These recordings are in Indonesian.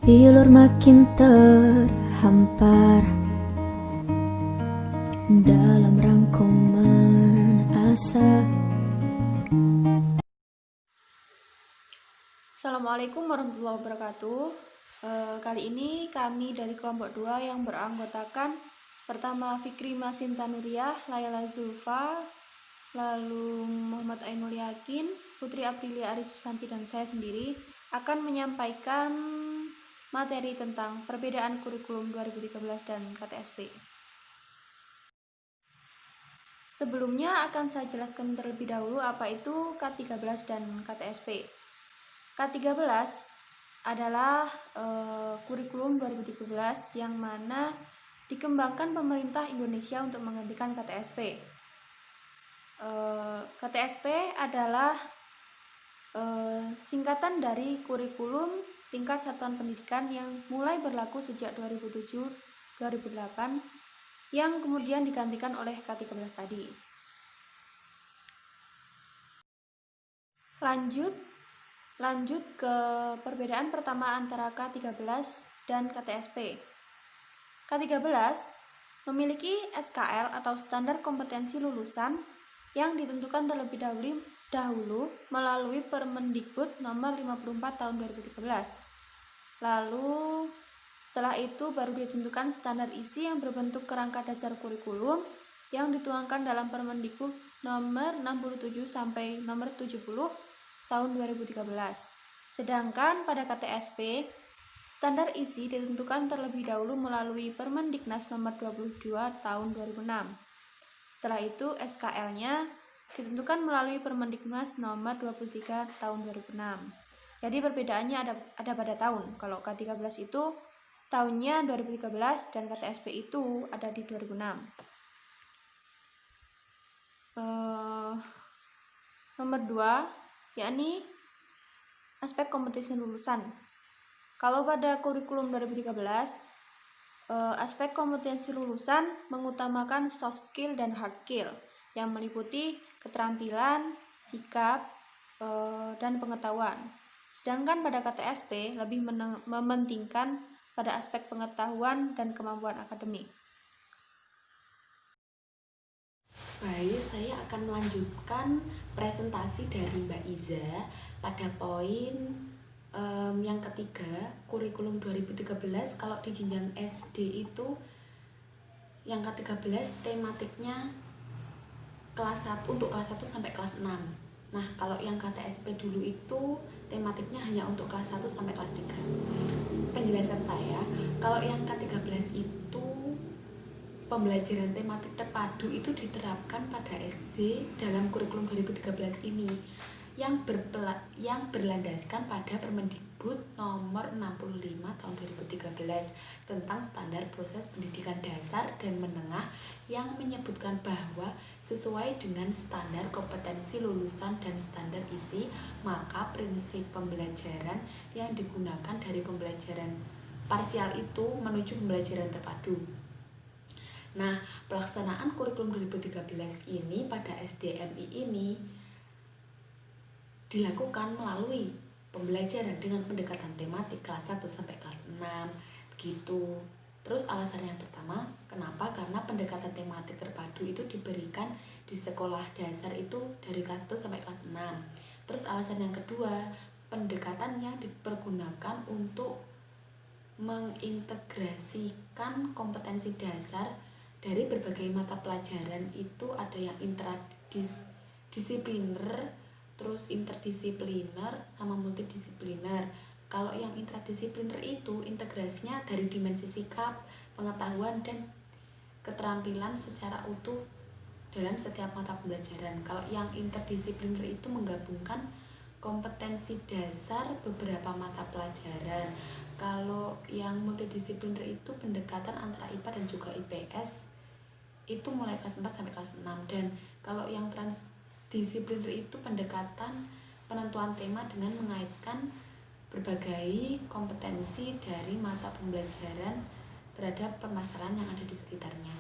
Bilur makin terhampar dalam rangkuman asa. Assalamualaikum warahmatullahi wabarakatuh. Kali ini kami dari kelompok 2 yang beranggotakan pertama Fikri Masinta Nuriyah, Layla Zulfa, lalu Muhammad Ainul Yakin, Putri Aprilia Aris Susanti, dan saya sendiri akan menyampaikan materi tentang perbedaan kurikulum 2013 dan KTSP. Sebelumnya akan saya jelaskan terlebih dahulu apa itu K13 dan KTSP. K13 adalah kurikulum 2013 yang mana dikembangkan pemerintah Indonesia untuk menggantikan KTSP. KTSP adalah singkatan dari kurikulum tingkat satuan pendidikan yang mulai berlaku sejak 2007-2008 yang kemudian digantikan oleh K13 tadi. Lanjut ke perbedaan pertama antara K13 dan KTSP. K13 memiliki SKL atau standar kompetensi lulusan yang ditentukan terlebih dahulu melalui Permendikbud nomor 54 tahun 2013. Lalu setelah itu baru ditentukan standar isi yang berbentuk kerangka dasar kurikulum yang dituangkan dalam Permendikbud nomor 67 sampai nomor 70 tahun 2013. Sedangkan pada KTSP, standar isi ditentukan terlebih dahulu melalui Permendiknas nomor 22 tahun 2006. Setelah itu SKL-nya ditentukan melalui Permendiknas nomor 23 tahun 2006. Jadi perbedaannya ada pada tahun. Kalau K13 itu tahunnya 2013 dan KTSP itu ada di 2006. Nomor 2, yakni aspek kompetensi lulusan. Kalau pada kurikulum 2013, aspek kompetensi lulusan mengutamakan soft skill dan hard skill yang meliputi keterampilan, sikap, dan pengetahuan. Sedangkan pada KTSP lebih mementingkan pada aspek pengetahuan dan kemampuan akademik. Baik, saya akan melanjutkan presentasi dari Mbak Iza pada poin yang ketiga, kurikulum 2013. Kalau di jenjang SD itu yang ke-13 tematiknya untuk kelas 1 sampai kelas 6. Nah, kalau yang KTSP dulu itu tematiknya hanya untuk kelas 1 sampai kelas 3. Penjelasan saya, kalau yang K13 itu pembelajaran tematik terpadu itu diterapkan pada SD dalam kurikulum 2013 ini yang berlandaskan pada Permendikbud nomor 65 tahun 2013 tentang standar proses pendidikan dasar dan menengah yang menyebutkan bahwa sesuai dengan standar kompetensi lulusan dan standar isi, maka prinsip pembelajaran yang digunakan dari pembelajaran parsial itu menuju pembelajaran terpadu. Nah, pelaksanaan kurikulum 2013 ini pada SDMI ini dilakukan melalui pembelajaran dengan pendekatan tematik kelas 1 sampai kelas 6 begitu. Terus alasan yang pertama, kenapa? Karena pendekatan tematik terpadu itu diberikan di sekolah dasar itu dari kelas 1 sampai kelas 6. Terus alasan yang kedua, pendekatan yang dipergunakan untuk mengintegrasikan kompetensi dasar dari berbagai mata pelajaran itu ada yang interdisipliner, terus interdisipliner sama multidisipliner. Kalau yang interdisipliner itu integrasinya dari dimensi sikap, pengetahuan, dan keterampilan secara utuh dalam setiap mata pembelajaran. Kalau yang interdisipliner itu menggabungkan kompetensi dasar beberapa mata pelajaran. Kalau yang multidisipliner itu pendekatan antara IPA dan juga IPS itu mulai kelas 4 sampai kelas 6. Dan kalau yang transdisipliner itu pendekatan penentuan tema dengan mengaitkan berbagai kompetensi dari mata pembelajaran terhadap permasalahan yang ada di sekitarnya.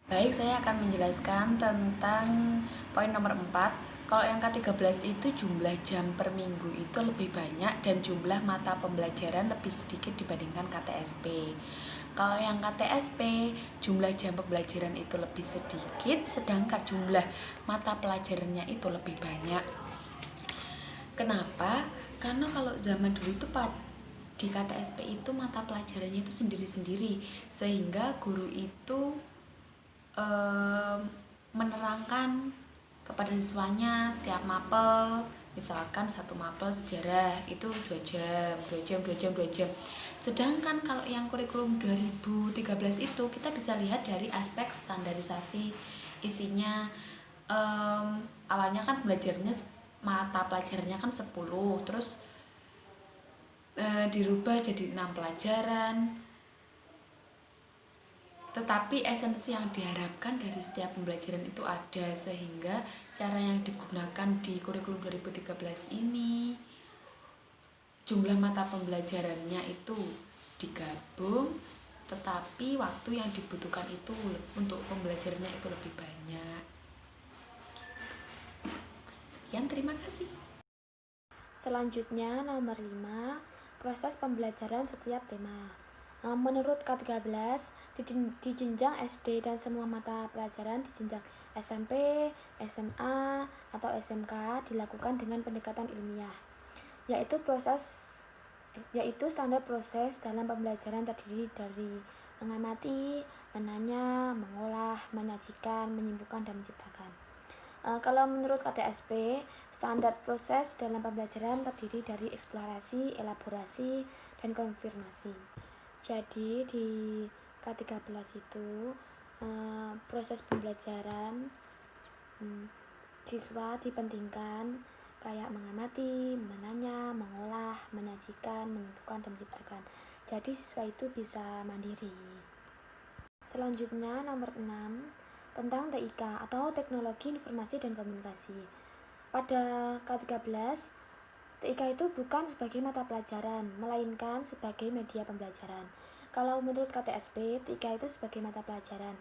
Baik, saya akan menjelaskan tentang poin nomor 4, Kalau yang K13 itu jumlah jam per minggu itu lebih banyak dan jumlah mata pembelajaran lebih sedikit dibandingkan KTSP. Kalau yang KTSP jumlah jam pembelajaran itu lebih sedikit, sedangkan jumlah mata pelajarannya itu lebih banyak. Kenapa? Karena kalau zaman dulu itu di KTSP itu mata pelajarannya itu sendiri-sendiri, sehingga guru itu menerangkan kepada siswanya tiap mapel, misalkan satu mapel sejarah itu 2 jam. Sedangkan kalau yang kurikulum 2013 itu kita bisa lihat dari aspek standarisasi isinya. Awalnya kan belajarnya mata pelajarannya kan 10, terus dirubah jadi 6 pelajaran. Tetapi esensi yang diharapkan dari setiap pembelajaran itu ada, sehingga cara yang digunakan di kurikulum 2013 ini jumlah mata pembelajarannya itu digabung, tetapi waktu yang dibutuhkan itu untuk pembelajarannya itu lebih banyak. Sekian, terima kasih. Selanjutnya nomor 5, proses pembelajaran setiap tema. Menurut K13, di jenjang SD dan semua mata pelajaran di jenjang SMP, SMA, atau SMK dilakukan dengan pendekatan ilmiah, yaitu standar proses dalam pembelajaran terdiri dari mengamati, menanya, mengolah, menyajikan, menyimpulkan, dan menciptakan. Kalau menurut KTSP, standar proses dalam pembelajaran terdiri dari eksplorasi, elaborasi, dan konfirmasi. Jadi di K13 itu proses pembelajaran siswa dipentingkan kayak mengamati, menanya, mengolah, menyajikan, menyimpulkan, dan menciptakan. Jadi siswa itu bisa mandiri. Selanjutnya nomor 6, tentang TIK atau Teknologi Informasi dan Komunikasi. Pada K13, TIK itu bukan sebagai mata pelajaran, melainkan sebagai media pembelajaran. Kalau menurut KTSP, TIK itu sebagai mata pelajaran.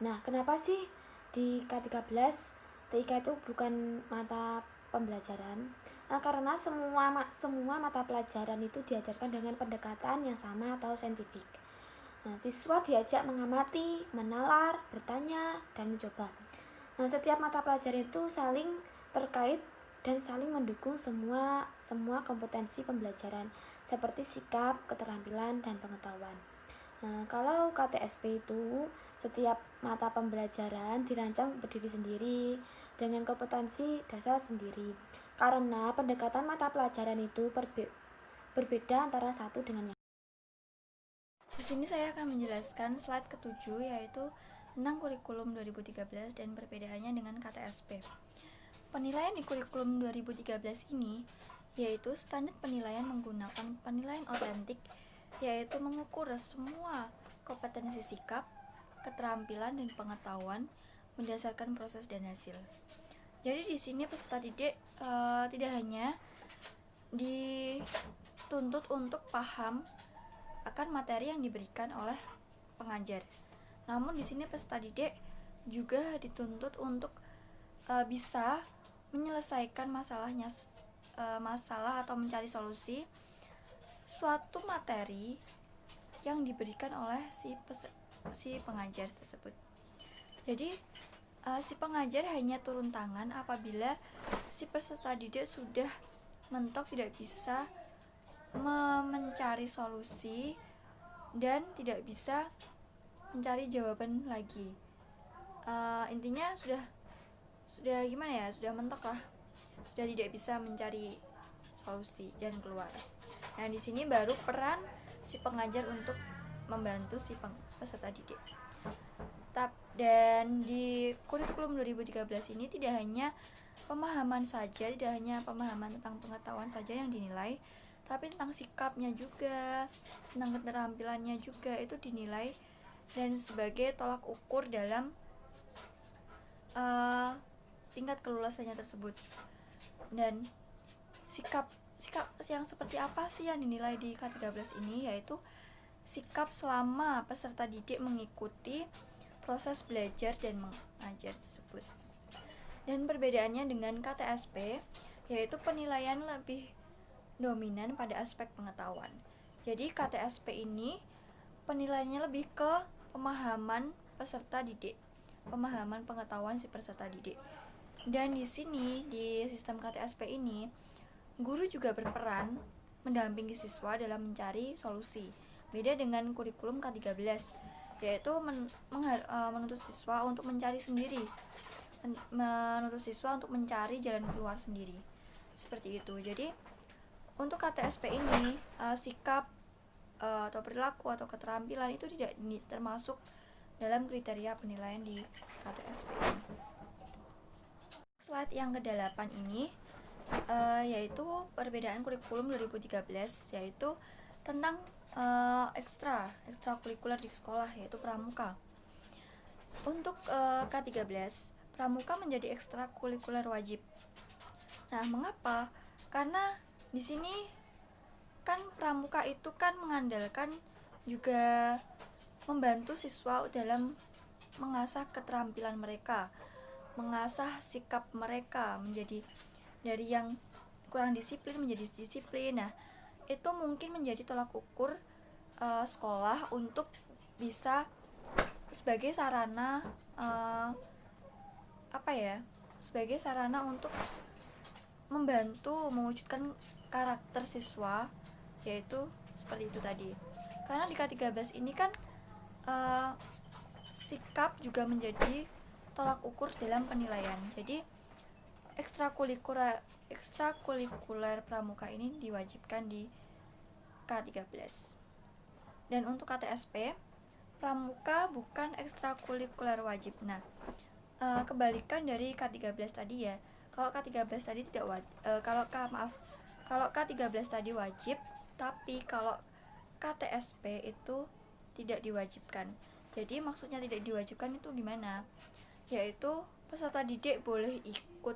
Nah, kenapa sih di K13 TIK itu bukan mata pembelajaran? Karena semua mata pelajaran itu diajarkan dengan pendekatan yang sama atau saintifik. Siswa diajak mengamati, menalar, bertanya, dan mencoba. Setiap mata pelajaran itu saling terkait dan saling mendukung semua kompetensi pembelajaran seperti sikap, keterampilan, dan pengetahuan. Kalau KTSP itu setiap mata pembelajaran dirancang berdiri sendiri dengan kompetensi dasar sendiri, karena pendekatan mata pelajaran itu berbeda antara satu dengan yang lain. Di sini saya akan menjelaskan slide ke-7, yaitu tentang kurikulum 2013 dan perbedaannya dengan KTSP. Penilaian di kurikulum 2013 ini yaitu standar penilaian menggunakan penilaian otentik, yaitu mengukur semua kompetensi sikap, keterampilan, dan pengetahuan berdasarkan proses dan hasil. Jadi di sini peserta didik tidak hanya dituntut untuk paham akan materi yang diberikan oleh pengajar, namun di sini peserta didik juga dituntut untuk bisa menyelesaikan masalah atau mencari solusi suatu materi yang diberikan oleh si pengajar tersebut. Jadi si pengajar hanya turun tangan apabila si peserta didik sudah mentok tidak bisa mencari solusi dan tidak bisa mencari jawaban lagi. Intinya sudah gimana ya, sudah mentok lah, sudah tidak bisa mencari solusi dan keluar. Nah, di sini baru peran si pengajar untuk membantu si peserta didik. Dan di kurikulum 2013 ini tidak hanya pemahaman saja, tidak hanya pemahaman tentang pengetahuan saja yang dinilai, tapi tentang sikapnya juga, tentang keterampilannya juga itu dinilai dan sebagai tolak ukur dalam tingkat kelulusannya tersebut. Dan sikap yang seperti apa sih yang dinilai di K13 ini, yaitu sikap selama peserta didik mengikuti proses belajar dan mengajar tersebut. Dan perbedaannya dengan KTSP yaitu penilaian lebih dominan pada aspek pengetahuan. Jadi KTSP ini penilaiannya lebih ke pemahaman peserta didik, pemahaman pengetahuan si peserta didik. Dan di sini di sistem KTSP ini guru juga berperan mendampingi siswa dalam mencari solusi. Beda dengan kurikulum K13 yaitu menuntut siswa untuk mencari sendiri, menuntut siswa untuk mencari jalan keluar sendiri. Seperti itu. Jadi untuk KTSP ini sikap atau perilaku atau keterampilan itu tidak termasuk dalam kriteria penilaian di KTSP ini. Slide yang ke-8 ini yaitu perbedaan kurikulum 2013, yaitu tentang ekstrakurikuler di sekolah, yaitu pramuka. Untuk K13, pramuka menjadi ekstrakurikuler wajib. Nah, mengapa? Karena di sini kan pramuka itu kan mengandalkan juga membantu siswa dalam mengasah keterampilan mereka, mengasah sikap mereka menjadi dari yang kurang disiplin menjadi disiplin. Nah, itu mungkin menjadi tolak ukur sekolah untuk bisa sebagai sarana sebagai sarana untuk membantu mewujudkan karakter siswa, yaitu seperti itu tadi. Karena di K13 ini kan sikap juga menjadi tolak ukur dalam penilaian. Jadi ekstrakurikuler pramuka ini diwajibkan di K13. Dan untuk KTSP, pramuka bukan ekstrakurikuler wajib. Nah, kebalikan dari K13 tadi ya. Kalau K13 tadi tidak kalau K13 tadi wajib, tapi kalau KTSP itu tidak diwajibkan. Jadi maksudnya tidak diwajibkan itu gimana? Yaitu peserta didik boleh ikut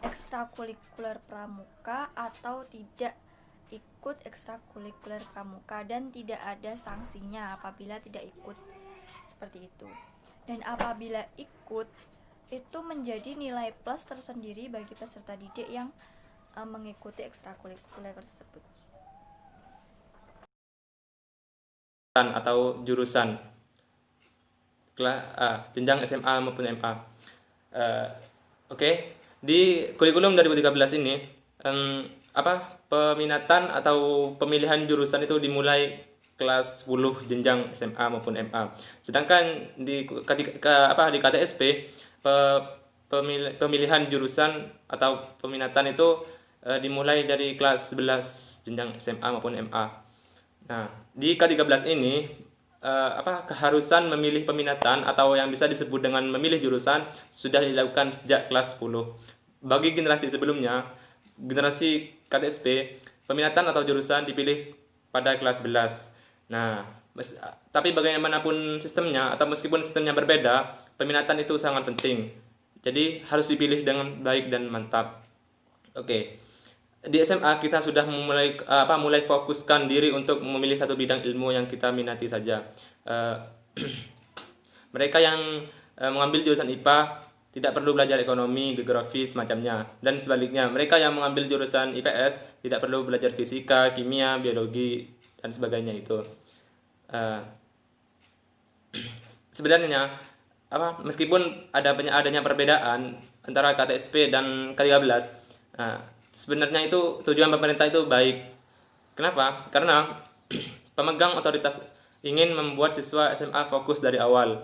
ekstrakurikuler pramuka atau tidak ikut ekstrakurikuler pramuka, dan tidak ada sanksinya apabila tidak ikut, seperti itu. Dan apabila ikut, itu menjadi nilai plus tersendiri bagi peserta didik yang mengikuti ekstrakurikuler tersebut. Atau jurusan jenjang SMA maupun MA. Oke. Di kurikulum 2013 ini peminatan atau pemilihan jurusan itu dimulai kelas 10 jenjang SMA maupun MA. Sedangkan di KTSP pemilihan jurusan atau peminatan itu dimulai dari kelas 11 jenjang SMA maupun MA. Nah, di K13 ini keharusan memilih peminatan atau yang bisa disebut dengan memilih jurusan sudah dilakukan sejak kelas 10. Bagi generasi sebelumnya, generasi KTSP, peminatan atau jurusan dipilih pada kelas 11. Nah, tapi bagaimanapun sistemnya atau meskipun sistemnya berbeda, peminatan itu sangat penting. Jadi harus dipilih dengan baik dan mantap. Oke. Di SMA kita sudah mulai fokuskan diri untuk memilih satu bidang ilmu yang kita minati saja. Mereka yang mengambil jurusan IPA tidak perlu belajar ekonomi, geografi, semacamnya. Dan sebaliknya, mereka yang mengambil jurusan IPS tidak perlu belajar fisika, kimia, biologi, dan sebagainya itu. Sebenarnya meskipun adanya perbedaan antara KTSP dan K13, sebenarnya itu tujuan pemerintah itu baik. Kenapa? Karena pemegang otoritas ingin membuat siswa SMA fokus dari awal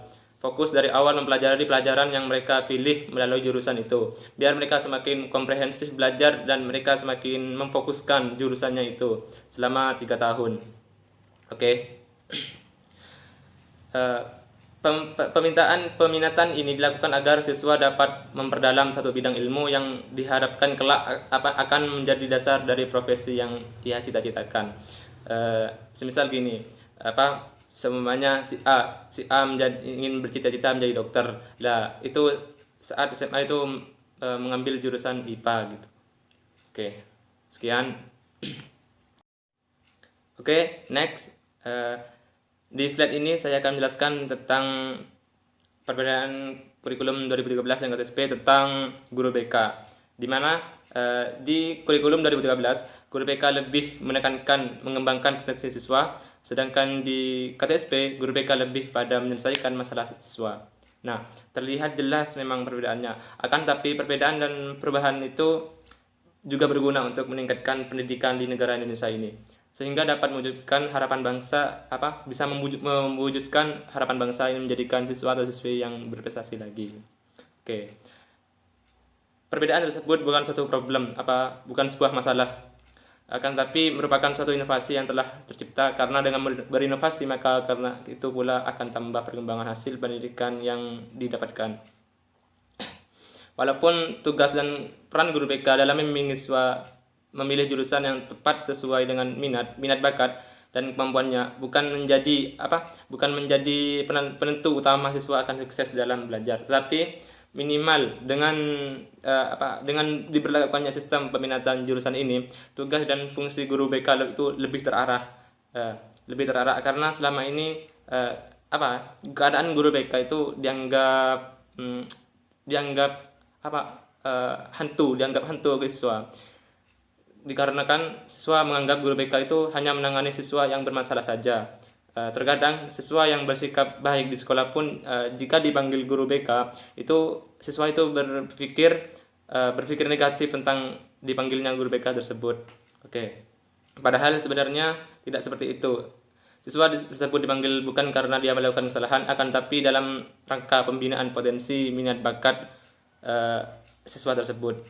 mempelajari pelajaran yang mereka pilih melalui jurusan itu, biar mereka semakin komprehensif belajar dan mereka semakin memfokuskan jurusannya itu selama 3 tahun. Oke. Peminatan ini dilakukan agar siswa dapat memperdalam satu bidang ilmu yang diharapkan kelak akan menjadi dasar dari profesi yang ia cita-citakan. Semisal gini, semuanya si A ingin bercita-cita menjadi dokter. Lah, itu saat SMA itu mengambil jurusan IPA gitu. Oke. Sekian. Oke, next. Di slide ini saya akan menjelaskan tentang perbedaan kurikulum 2013 yang KTSP tentang guru BK, di mana di kurikulum 2013 guru BK lebih menekankan mengembangkan potensi siswa, sedangkan di KTSP guru BK lebih pada menyelesaikan masalah siswa. Nah, terlihat jelas memang perbedaannya. Akan tapi perbedaan dan perubahan itu juga berguna untuk meningkatkan pendidikan di negara Indonesia ini, sehingga dapat mewujudkan harapan bangsa, bisa mewujudkan harapan bangsa ini menjadikan siswa atau siswi yang berprestasi lagi. Oke. Perbedaan tersebut bukan suatu problem, bukan sebuah masalah, akan tapi merupakan suatu inovasi yang telah tercipta. Karena dengan berinovasi maka karena itu pula akan tambah perkembangan hasil pendidikan yang didapatkan. Walaupun tugas dan peran guru BK dalam membimbing siswa memilih jurusan yang tepat sesuai dengan minat bakat dan kemampuannya bukan menjadi penentu utama siswa akan sukses dalam belajar, tetapi minimal dengan diberlakukannya sistem peminatan jurusan ini, tugas dan fungsi guru BK itu lebih terarah karena selama ini keadaan guru BK itu dianggap hantu ke siswa, dikarenakan siswa menganggap guru BK itu hanya menangani siswa yang bermasalah saja. Terkadang siswa yang bersikap baik di sekolah pun jika dipanggil guru BK itu siswa itu berpikir negatif tentang dipanggilnya guru BK tersebut. Oke. Padahal sebenarnya tidak seperti itu. Siswa tersebut dipanggil bukan karena dia melakukan kesalahan, akan tapi dalam rangka pembinaan potensi minat bakat siswa tersebut.